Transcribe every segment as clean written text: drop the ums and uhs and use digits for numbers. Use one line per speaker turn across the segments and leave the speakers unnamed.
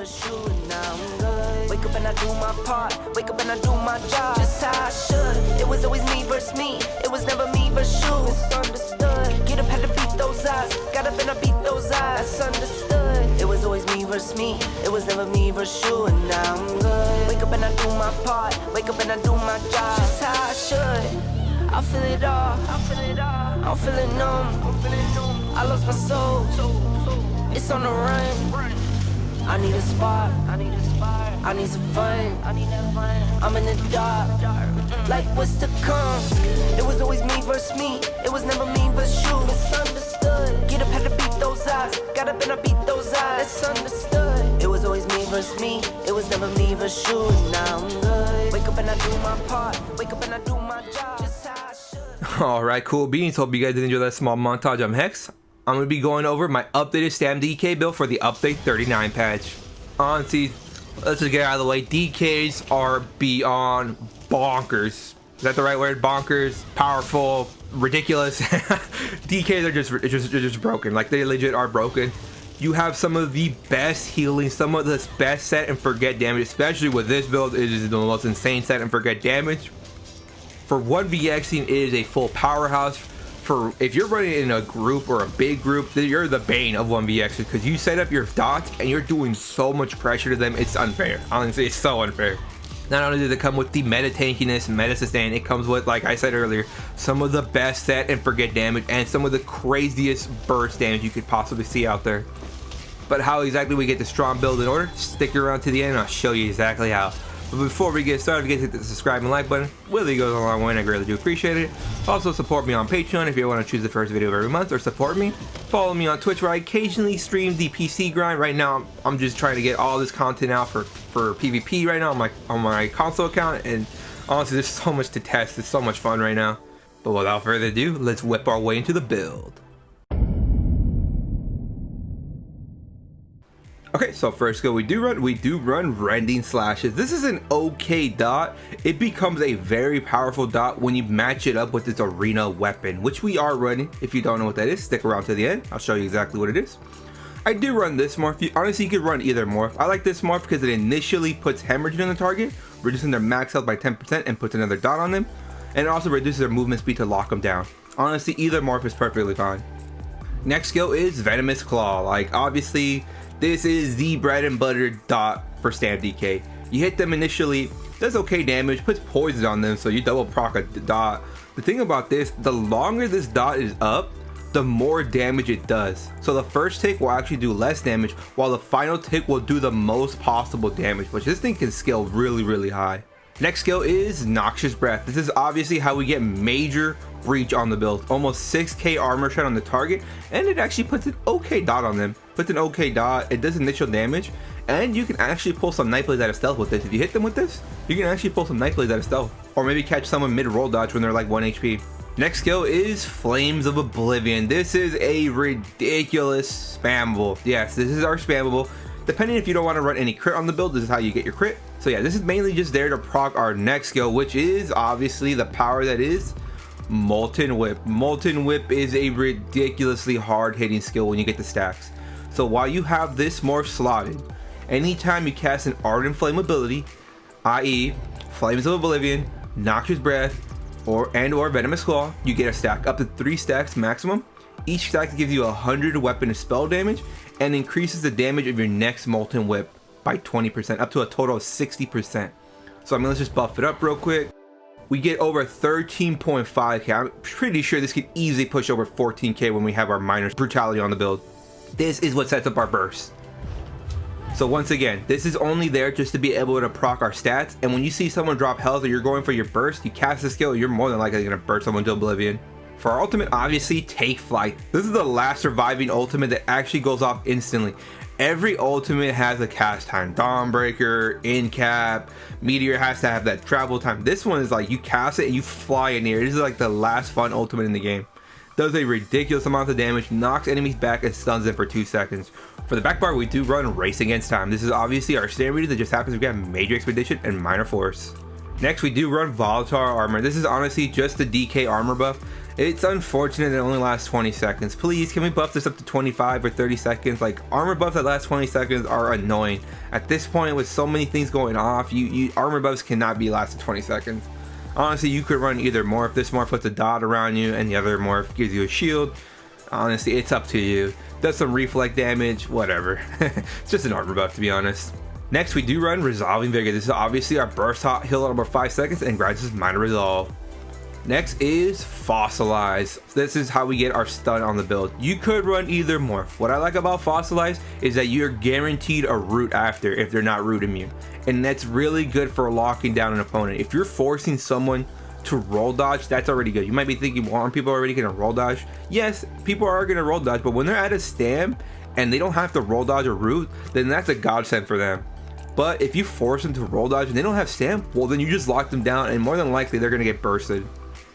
shoe and now I'm good. Wake up and I do my part, wake up and I do my job, just how I should. It was always me versus me, it was never me versus you. Misunderstood, get up, had to beat those odds, got up and I beat those odds. That's understood, it was always me versus me, it was never me versus you and now I'm good. Wake up and I do my part, wake up and I do my job, just how I should. I feel it all, I'm feeling numb, I lost my soul, it's on the run. I need a spark, I need some fun, I'm in the dark, like what's to come. It was always me versus me, it was never me versus you. Misunderstood, get up, had to beat those odds, got up and I beat those odds. That's understood, it was always me versus me, it was never me versus you. And now I'm good, wake up and I do my part, wake up and I do my job, just how I should.
Alright, cool beans, hope you guys did enjoy that small montage. I'm Hex. I'm going to be going over my updated StamDK build for the update 39 patch. Honestly, let's just get out of the way. DKs are beyond bonkers. Is that the right word? Bonkers, powerful, ridiculous. DKs are just broken. Like, they legit are broken. You have some of the best healing, some of the best set and forget damage, especially with this build. It is the most insane set and forget damage. For 1vxing, it is a full powerhouse. For if you're running in a group or a big group, then you're the bane of 1vx because you set up your dots and you're doing so much pressure to them. It's unfair. Honestly, it's so unfair. Not only does it come with the meta tankiness, meta sustain, it comes with, like I said earlier, some of the best set and forget damage and some of the craziest burst damage you could possibly see out there. But how exactly we get the strong build in order? Stick around to the end and I'll show you exactly how. But before we get started, hit the subscribe and like button. Really goes a long way and I greatly do appreciate it. Also support me on Patreon if you want to choose the first video of every month, or support me. Follow me on Twitch where I occasionally stream the PC grind. Right now I'm just trying to get all this content out for PvP right now on my console account, and honestly there's so much to test. It's so much fun right now. But without further ado, let's whip our way into the build. Okay, so first skill we do run rending slashes. This is an okay dot. It becomes a very powerful dot when you match it up with its arena weapon, which we are running. If you don't know what that is, stick around to the end. I'll show you exactly what it is. I do run this morph. Honestly, you could run either morph. I like this morph because it initially puts hemorrhaging on the target, reducing their max health by 10% and puts another dot on them, and it also reduces their movement speed to lock them down. Honestly, either morph is perfectly fine. Next skill is Venomous Claw. Like, obviously, this is the bread and butter dot for StamDK. You hit them initially, does okay damage, puts poison on them, so you double proc a dot. The thing about this, the longer this dot is up, the more damage it does. So the first tick will actually do less damage, while the final tick will do the most possible damage, which this thing can scale really, really high. Next skill is Noxious Breath. This is obviously how we get major breach on the build. Almost 6k armor shot on the target, and it actually puts an okay dot on them. Puts an okay dot, it does initial damage, and you can actually pull some knife plays out of stealth with this. If you hit them with this, you can actually pull some knife plays out of stealth, or maybe catch someone mid-roll dodge when they're like 1 HP. Next skill is Flames of Oblivion. This is a ridiculous spammable. Yes, this is our spammable. Depending if you don't want to run any crit on the build, this is how you get your crit. So yeah, this is mainly just there to proc our next skill, which is obviously the power that is Molten Whip. Molten Whip is a ridiculously hard hitting skill when you get the stacks. So while you have this morph slotted, anytime you cast an Ardent Flame ability, i.e. Flames of Oblivion, Noxious Breath, or Venomous Claw, you get a stack, up to 3 stacks maximum. Each stack gives you 100 weapon and spell damage, and increases the damage of your next Molten Whip by 20%, up to a total of 60%. So I mean, let's just buff it up real quick. We get over 13.5k. I'm pretty sure this could easily push over 14k when we have our Minor's Brutality on the build. This is what sets up our burst. So once again, this is only there just to be able to proc our stats, and when you see someone drop health or you're going for your burst, you cast the skill, you're more than likely going to burst someone to oblivion. For our ultimate, obviously, Take Flight. This is the last surviving ultimate that actually goes off instantly. Every ultimate has a cast time. Dawnbreaker, Incap, Meteor has to have that travel time. This one is like you cast it and you fly in the air. This is like the last fun ultimate in the game. Does a ridiculous amount of damage, knocks enemies back, and stuns them for 2 seconds. For the back bar, we do run Race Against Time. This is obviously our standard reader that just happens to get Major Expedition and Minor Force. Next, we do run volatile armor. This is honestly just the DK armor buff. It's unfortunate it only lasts 20 seconds. Please, can we buff this up to 25 or 30 seconds? Like, armor buffs that last 20 seconds are annoying. At this point, with so many things going off, armor buffs cannot be lasted 20 seconds. Honestly, you could run either morph. This morph puts a dot around you, and the other morph gives you a shield. Honestly, it's up to you. Does some reflect damage, whatever. It's just an armor buff, to be honest. Next, we do run Resolving Vigor. This is obviously our burst hot heal at about 5 seconds and grants us minor resolve. Next is Fossilize. This is how we get our stun on the build. You could run either morph. What I like about Fossilize is that you're guaranteed a root after if they're not root immune. And that's really good for locking down an opponent. If you're forcing someone to roll dodge, that's already good. You might be thinking, well, aren't people already gonna roll dodge? Yes, people are gonna roll dodge, but when they're at a stam and they don't have to roll dodge or root, then that's a godsend for them. But if you force them to roll dodge and they don't have stam, well, then you just lock them down and more than likely they're gonna get bursted.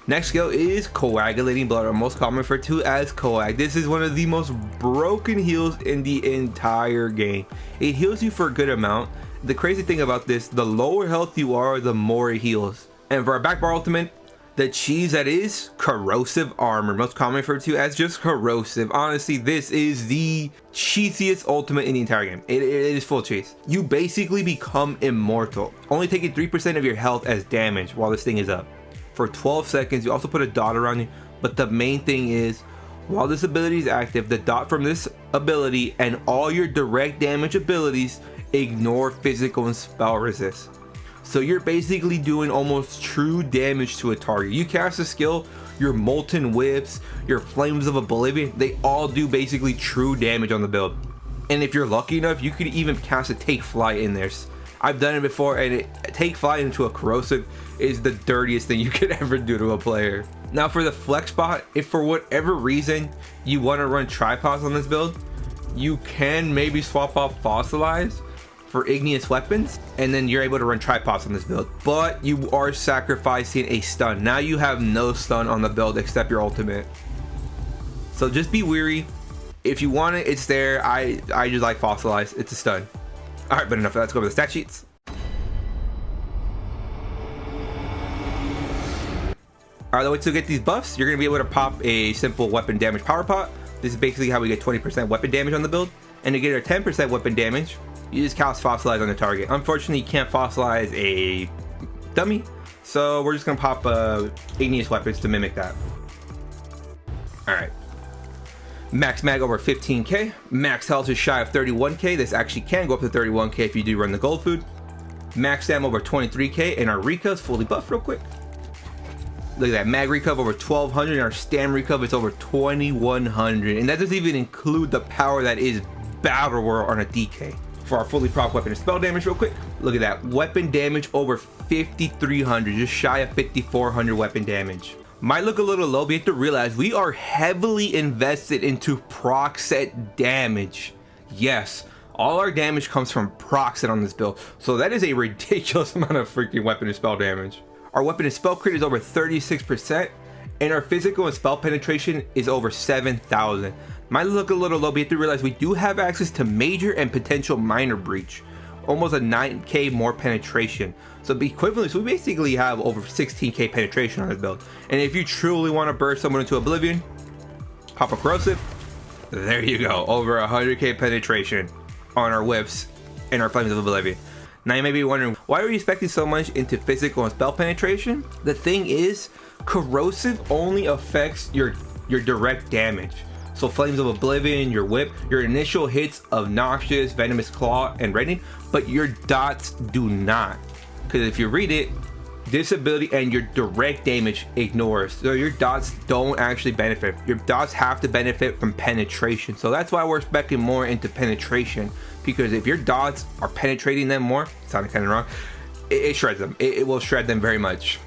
Next skill is Coagulating Blood, or most common referred to as Coag. This is one of the most broken heals in the entire game. It heals you for a good amount. The crazy thing about this, the lower health you are, the more it heals. And for our back bar ultimate, the cheese that is Corrosive Armor, most commonly referred to as just Corrosive. Honestly, this is the cheesiest ultimate in the entire game. It is full cheese. You basically become immortal, only taking 3% of your health as damage while this thing is up. For 12 seconds, you also put a dot around you, but the main thing is, while this ability is active, the dot from this ability and all your direct damage abilities ignore physical and spell resist. So you're basically doing almost true damage to a target. You cast a skill, your Molten Whips, your Flames of Oblivion, they all do basically true damage on the build. And if you're lucky enough, you could even cast a Take Flight in there. I've done it before, and Take Flight into a Corrosive is the dirtiest thing you could ever do to a player. Now for the flex spot, if for whatever reason you want to run tripods on this build, you can maybe swap off Fossilize for igneous weapons, and then you're able to run tripods on this build, but you are sacrificing a stun. Now you have no stun on the build except your ultimate, so just be wary. If you want it, it's there. I just like Fossilize. It's a stun. All right, but enough of that. Let's go over the stat sheets. All right, the way to get these buffs, you're gonna be able to pop a simple weapon damage power pot. This is basically how we get 20% weapon damage on the build, and to get our 10% weapon damage, you just cast Fossilize on the target. Unfortunately, you can't fossilize a dummy, so we're just gonna pop igneous weapons to mimic that. All right. Max mag over 15k. Max health is shy of 31k. This actually can go up to 31k if you do run the gold food. Max stam over 23k, and our recuv is fully buffed real quick. Look at that, mag recuv over 1200, and our stam recuv is over 2100, and that doesn't even include the power that is Battle Roar on a DK. For our fully proc weapon and spell damage real quick, look at that, weapon damage over 5300, just shy of 5400 weapon damage. Might look a little low, but you have to realize we are heavily invested into proc set damage. Yes, all our damage comes from proc set on this build, so that is a ridiculous amount of freaking weapon and spell damage. Our weapon and spell crit is over 36%, and our physical and spell penetration is over 7,000. Might look a little low, but you have to realize we do have access to major and potential minor breach, almost a 9k more penetration. So equivalently, so we basically have over 16k penetration on this build. And if you truly want to burst someone into oblivion, pop a Corrosive. There you go, over 100k penetration on our whips and our Flames of Oblivion. Now you may be wondering, why are you expecting so much into physical and spell penetration? The thing is, Corrosive only affects your direct damage. So Flames of Oblivion, your whip, your initial hits of Noxious, Venomous Claw, and Reddening, but your dots do not. Because if you read it, this ability and your direct damage ignores. So your dots don't actually benefit. Your dots have to benefit from penetration. So that's why we're expecting more into penetration. Because if your dots are penetrating them more, sounded kind of wrong, it shreds them. It will shred them very much.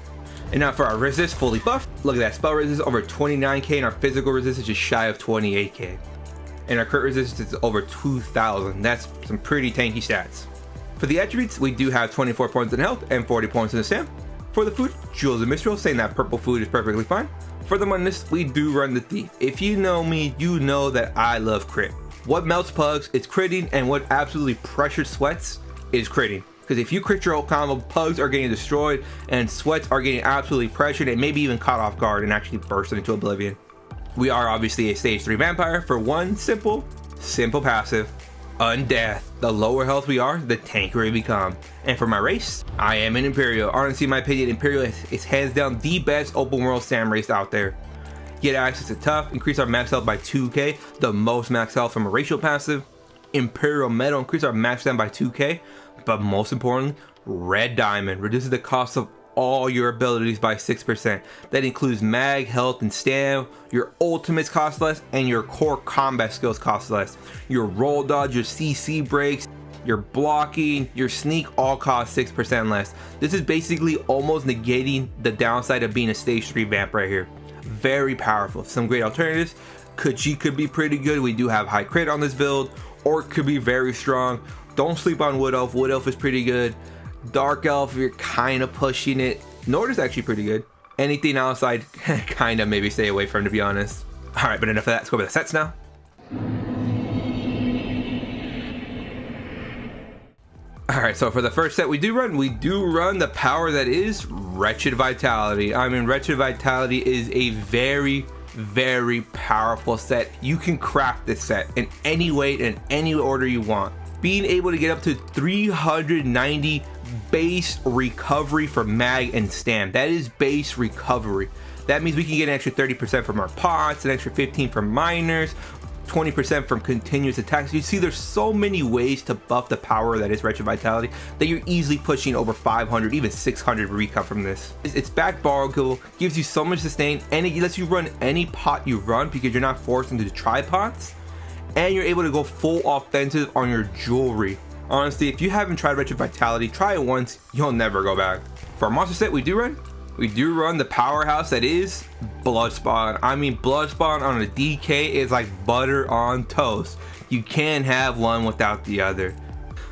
And now for our resist, fully buffed. Look at that, spell resist over 29k, and our physical resist is just shy of 28k. And our crit resistance is over 2,000. That's some pretty tanky stats. For the attributes, we do have 24 points in health and 40 points in the stam. For the food, Jewels of Mistral, saying that purple food is perfectly fine. For the Mundus, we do run the Thief. If you know me, you know that I love crit. What melts pugs is critting, and what absolutely pressured sweats is critting. Because if you crit your whole combo, pugs are getting destroyed and sweats are getting absolutely pressured and maybe even caught off guard and actually bursting into oblivion. We are obviously a stage 3 vampire for one simple passive, Undeath. The lower health we are, the tankier we become. And for my race, I am an Imperial. Honestly, in my opinion, Imperial is hands down the best open world Sam race out there. Get access to tough, increase our max health by 2k, the most max health from a racial passive. Imperial Metal, increase our max down by 2k, but most importantly, Red Diamond reduces the cost of all your abilities by 6%. That includes mag, health, and stam. Your ultimates cost less, and your core combat skills cost less. Your roll dodge, your CC breaks, your blocking, your sneak all cost 6% less. This is basically almost negating the downside of being a stage 3 vamp right here. Very powerful. Some great alternatives. Khajiit could be pretty good. We do have high crit on this build. Orc could be very strong. Don't sleep on Wood Elf. Wood Elf is pretty good. Dark Elf, you're kind of pushing it. Nord is actually pretty good. Anything outside, kind of maybe stay away from, to be honest. All right, but enough of that. Let's go over the sets now. All right, so for the first set we do run the power that is Wretched Vitality. I mean, Wretched Vitality is a very, very powerful set. You can craft this set in any way, in any order you want. Being able to get up to 390 base recovery for mag and stam. That is base recovery. That means we can get an extra 30% from our pots, an extra 15 from miners, 20% from continuous attacks. You see, there's so many ways to buff the power that is Wretched Vitality that you're easily pushing over 500, even 600 recon from this. It's back Bar Oakensoul, gives you so much sustain, and it lets you run any pot you run because you're not forced into tripods, and you're able to go full offensive on your jewelry. Honestly, if you haven't tried Wretched Vitality, try it once, you'll never go back. For our monster set we do run the powerhouse that is Bloodspawn. I mean, Bloodspawn on a DK is like butter on toast. You can't have one without the other.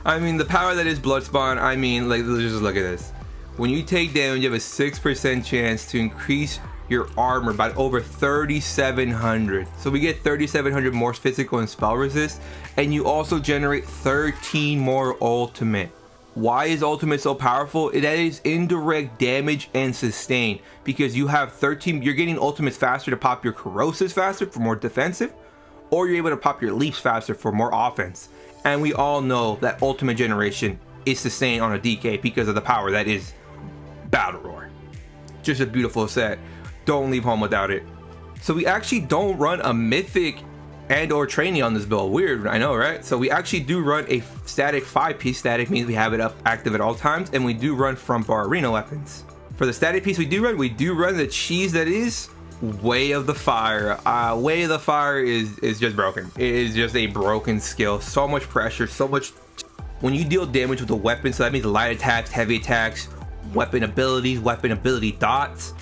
I mean, the power that is Bloodspawn, I mean, like, just look at this. When you take damage, you have a 6% chance to increase your armor by over 3,700. So we get 3,700 more physical and spell resist, and you also generate 13 more ultimate. Why is ultimate so powerful? That is indirect damage and sustain, because you have 13, you're getting ultimates faster to pop your corrosives faster for more defensive, or you're able to pop your leaps faster for more offense. And we all know that ultimate generation is sustained on a DK because of the power that is Battle Roar. Just a beautiful set. Don't leave home without it. So we actually don't run a mythic and or trainee on this build. Weird, I know, right? So we actually do run a static 5-piece. Static means we have it up active at all times, and we do run from bar arena weapons. For the static piece we do run the cheese that is Way of the Fire. Way of the Fire is just broken. It is just a broken skill. So much pressure, so much. When you deal damage with a weapon, so that means light attacks, heavy attacks, weapon ability dots,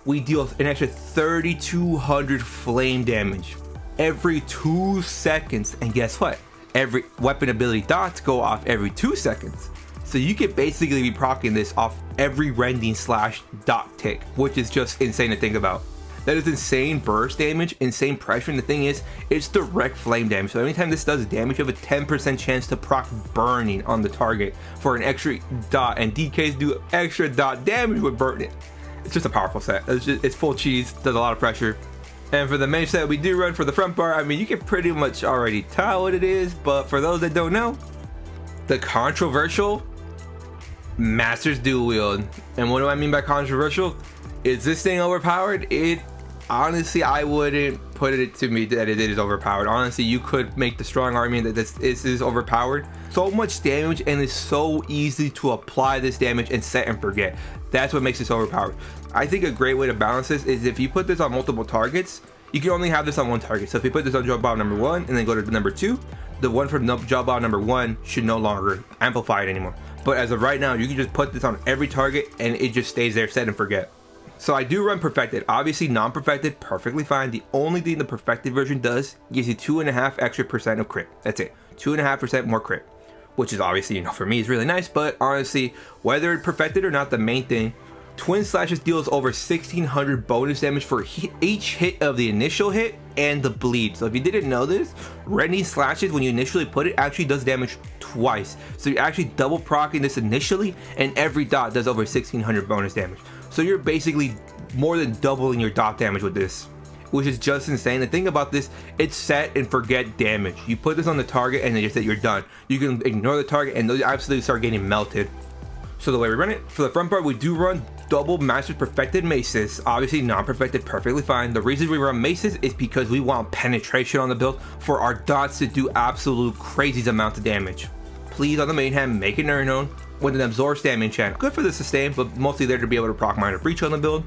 we deal an extra 3,200 flame damage every 2 seconds. And guess what? Every weapon ability dots go off every 2 seconds. So you could basically be proccing this off every rending / dot tick, which is just insane to think about. That is insane burst damage, insane pressure, and the thing is, it's direct flame damage. So anytime this does damage, you have a 10% chance to proc burning on the target for an extra dot, and DKs do extra dot damage with burning. It's just a powerful set. It's full cheese, does a lot of pressure. And for the main set we do run for the front bar, I mean, you can pretty much already tell what it is, but for those that don't know, the controversial Master's Dual Wield. And what do I mean by controversial? Is this thing overpowered? Honestly, I wouldn't put it to me that it is overpowered. Honestly, you could make the strong argument that this is overpowered. So much damage, and it's so easy to apply this damage and set and forget. That's what makes this overpowered. I think a great way to balance this is if you put this on multiple targets, you can only have this on one target. So if you put this on job bomb number 1 and then go to number 2, the one from job bomb number 1 should no longer amplify it anymore. But as of right now, you can just put this on every target and it just stays there, set and forget. So I do run perfected. Obviously non-perfected, perfectly fine. The only thing the perfected version does gives you 2.5 extra % of crit. That's it. 2.5% more crit, which is obviously, for me, is really nice. But honestly, whether it's perfected or not, the main thing Twin Slashes deals over 1600 bonus damage for each hit of the initial hit and the bleed. So if you didn't know this, Rending Slashes, when you initially put it, actually does damage twice. So you're actually double procking this initially, and every dot does over 1600 bonus damage. So you're basically more than doubling your dot damage with this, which is just insane. The thing about this, it's set and forget damage. You put this on the target and then you're done. You can ignore the target and those absolutely start getting melted. So the way we run it, for the front part, we do run double Master's Perfected Maces. Obviously non-perfected, perfectly fine. The reason we run Maces is because we want penetration on the build for our dots to do absolute crazy amounts of damage. Please, on the main hand, make it known with an Absorb Stamina enchant. Good for the sustain, but mostly there to be able to proc Minor Breach on the build.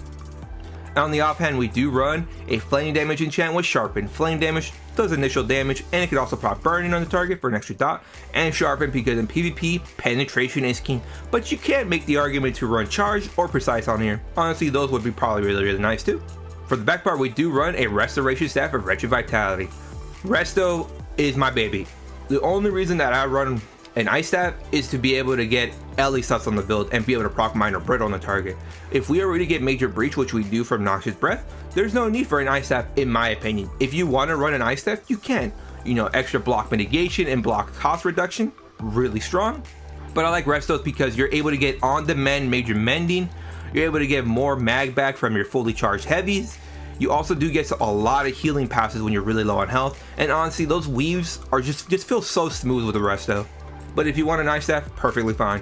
On the offhand, we do run a Flame Damage enchant with Sharpen. Flame Damage does initial damage, and it can also proc Burning on the target for an extra dot, and Sharpen because in PvP, penetration is king, but you can't make the argument to run Charge or Precise on here. Honestly, those would be probably really nice too. For the back part, we do run a Restoration Staff of Wretched Vitality. Resto is my baby. The only reason that I run an Ice Staff is to be able to get Ellie stuff on the build and be able to proc Minor Brit on the target. If we already get Major Breach, which we do from Noxious Breath, there's no need for an Ice Staff in my opinion. If you want to run an Ice Staff, you can. You know, extra block mitigation and block cost reduction, really strong. But I like Restos because you're able to get on-demand Major Mending. You're able to get more mag back from your fully charged heavies. You also do get a lot of healing passes when you're really low on health. And honestly, those weaves are just feel so smooth with the Resto. But if you want an Ice Staff, perfectly fine.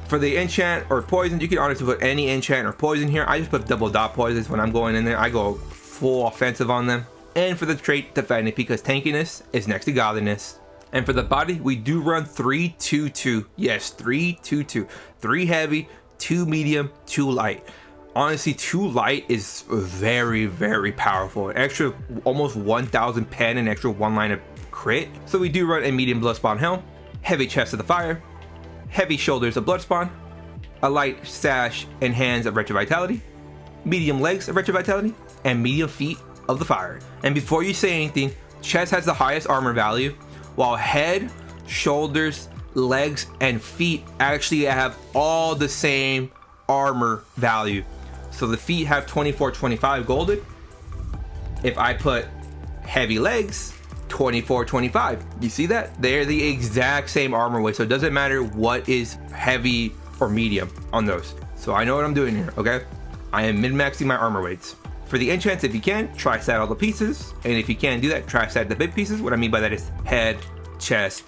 For the enchant or poison, you can honestly put any enchant or poison here. I just put double dot poisons when I'm going in there. I go full offensive on them. And for the trait, defending, because tankiness is next to godliness. And for the body, we do run 3-2-2. Yes, 3-2-2. 3 heavy, 2 medium, 2 light. Honestly, 2 light is very powerful. An extra almost 1000 pen and extra 1 line of crit. So we do run a medium Bloodspawn Helm, heavy Chest of the Fire, heavy Shoulders of Bloodspawn, a light Sash and Hands of Wretched Vitality, medium Legs of Wretched Vitality, and medium Feet of the Fire. And before you say anything, Chest has the highest armor value, while Head, Shoulders, Legs, and Feet actually have all the same armor value. So the feet have 24-25 golded. If I put heavy legs, 24-25. You see that? They're the exact same armor weight, so it doesn't matter what is heavy or medium on those. So I know what I'm doing here, okay? I am min-maxing my armor weights. For the enchants, if you can, try stat all the pieces. And if you can't do that, try stat the big pieces. What I mean by that is head, chest,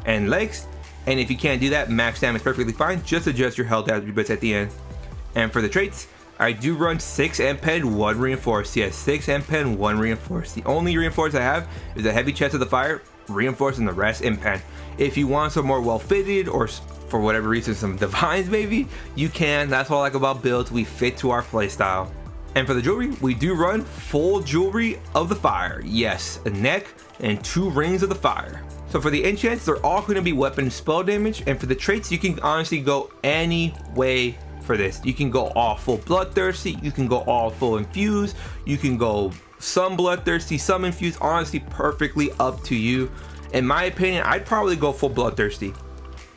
and legs. And if you can't do that, max damage is perfectly fine. Just adjust your health attributes at the end. And for the traits, I do run 6 M-Pen, 1 Reinforced. Yes, 6 M-Pen, 1 Reinforced. The only Reinforced I have is a heavy Chest of the Fire, Reinforced, and the rest M-Pen. If you want some more well-fitted, or for whatever reason, some Divines maybe, you can. That's what I like about builds. We fit to our playstyle. And for the jewelry, we do run full Jewelry of the Fire. Yes, a neck and 2 rings of the fire. So for the enchants, they're all going to be weapon and spell damage. And for the traits, you can honestly go any way for this. You can go all full Bloodthirsty, you can go all full Infused, you can go some Bloodthirsty, some Infused. Honestly, perfectly up to you. In my opinion, I'd probably go full Bloodthirsty.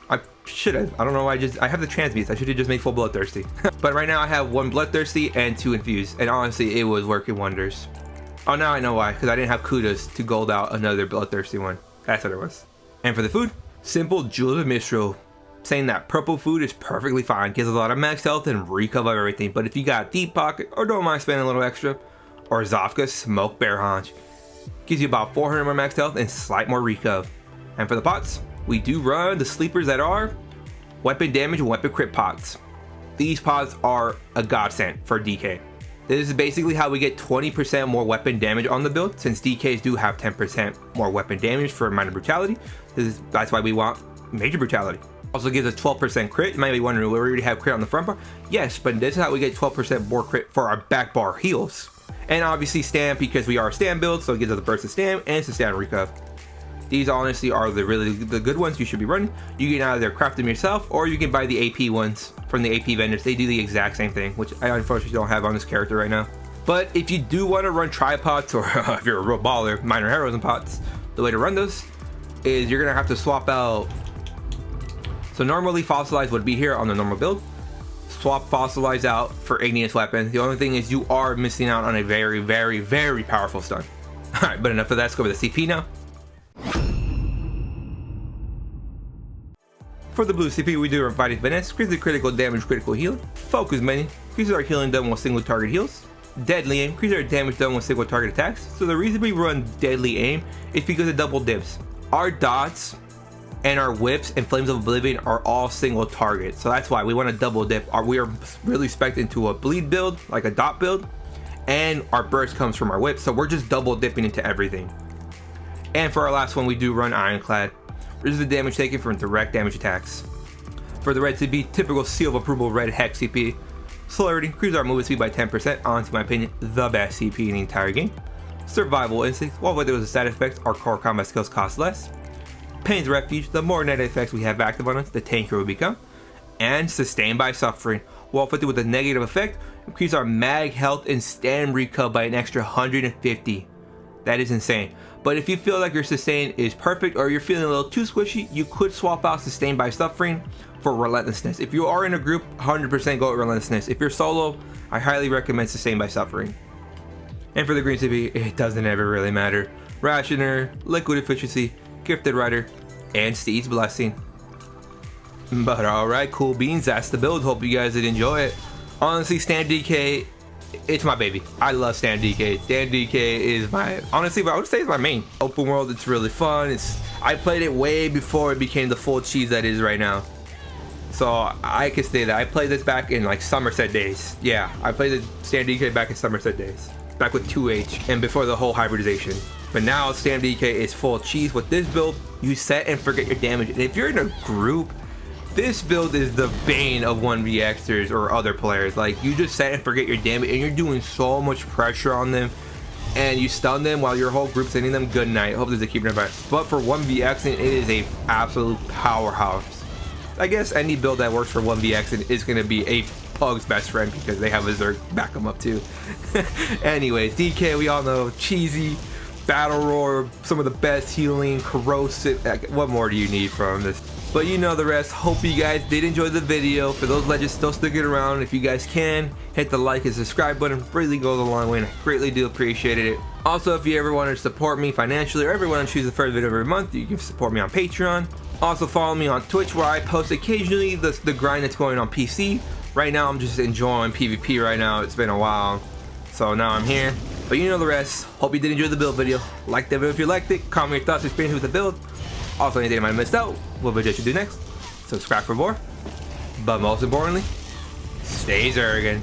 I should have. I don't know why I have the transmutes. I should have just made full Bloodthirsty. But right now I have 1 Bloodthirsty and 2 Infused. And honestly, it was working wonders. Oh, now I know why. Because I didn't have Kudos to gold out another Bloodthirsty one. That's what it was. And for the food, simple Jewels of Mistral. Saying that purple food is perfectly fine. Gives a lot of max health and recover everything. But if you got Deep Pocket or don't mind spending a little extra, or Zofka Smoke Bear Haunch, gives you about 400 more max health and slight more recover. And for the pots, we do run the sleepers that are weapon damage and weapon crit pots. These pots are a godsend for DK. This is basically how we get 20% more weapon damage on the build, since DKs do have 10% more weapon damage for minor brutality. That's why we want major brutality. Also gives us 12% crit. You might be wondering, we already have crit on the front bar? Yes, but this is how we get 12% more crit for our back bar heals. And obviously Stam, because we are a Stam build, so it gives us a burst of Stam and Sustain Recuv. These honestly are the good ones you should be running. You can either craft them yourself, or you can buy the AP ones from the AP vendors. They do the exact same thing, which I unfortunately don't have on this character right now. But if you do want to run tripods, or if you're a real baller, minor heroes and pots, the way to run those is you're gonna have to swap out. So normally Fossilized would be here on the normal build. swap Fossilize out for Igneous Weapon. The only thing is you are missing out on a very, very, very powerful stun. Alright, but enough of that. Let's go over the CP now. For the blue CP, we do Inviting Finesse, increases critical damage, critical heal. Focus Many, increases our healing done when single target heals. Deadly Aim, increases our damage done when single target attacks. So the reason we run Deadly Aim is because it double dips. Our dots and our whips and Flames of Oblivion are all single target. So that's why we want to double dip. We are really spec'd into a bleed build, like a dot build. And our burst comes from our whip. So we're just double dipping into everything. And for our last one, we do run Ironclad. Reduces the damage taken from direct damage attacks. For the red CP, typical seal of approval red hex CP. Celerity, increases our movement speed by 10%, honestly, in my opinion, the best CP in the entire game. Survival Instinct, while with those stat effects, our core combat skills cost less. Pain's Refuge, the more net effects we have active on us, the tankier we become. And Sustained by Suffering, while afflicted with a negative effect, increase our mag health and stam recoup by an extra 150. That is insane. But if you feel like your sustain is perfect or you're feeling a little too squishy, you could swap out Sustained by Suffering for Relentlessness. If you are in a group, 100% go with Relentlessness. If you're solo, I highly recommend Sustained by Suffering. And for the green CP, it doesn't ever really matter. Rationer, Liquid Efficiency, Gifted Rider, and Steed's Blessing. But alright, cool beans, that's the build. Hope you guys did enjoy it. Honestly, StamDK, it's my baby. I love StamDK. StamDK is my, honestly, I would say it's my main. Open world, it's really fun. I played it way before it became the full cheese that it is right now. So I can say that I played this back in like Somerset days. Yeah, I played the StamDK back in Somerset days. Back with 2H and before the whole hybridization. But now StamDK is full cheese. With this build, you set and forget your damage. And if you're in a group, this build is the bane of 1vxers or other players. Like, you just set and forget your damage and you're doing so much pressure on them and you stun them while your whole group's hitting them. Good night. Hope there's a keeper nearby. But for 1vxing, it is a absolute powerhouse. I guess any build that works for 1vxing is going to be a pug's best friend because they have a Zerg back them up too. Anyways, DK, we all know, cheesy, battle roar, some of the best healing, corrosive. What more do you need from this? But you know the rest. Hope you guys did enjoy the video. For those legends still sticking around, if you guys can, hit the like and subscribe button. Really goes a long way and I greatly do appreciate it. Also, if you ever want to support me financially or ever want to choose the first video every month, you can support me on Patreon. Also follow me on Twitch where I post occasionally the grind that's going on PC. Right now I'm just enjoying PvP right now. It's been a while. So now I'm here. But you know the rest. Hope you did enjoy the build video. Like the video if you liked it. Comment your thoughts, experience with the build. Also, anything I might have missed out, what video should do next. Subscribe for more. But most importantly, stay Zerged.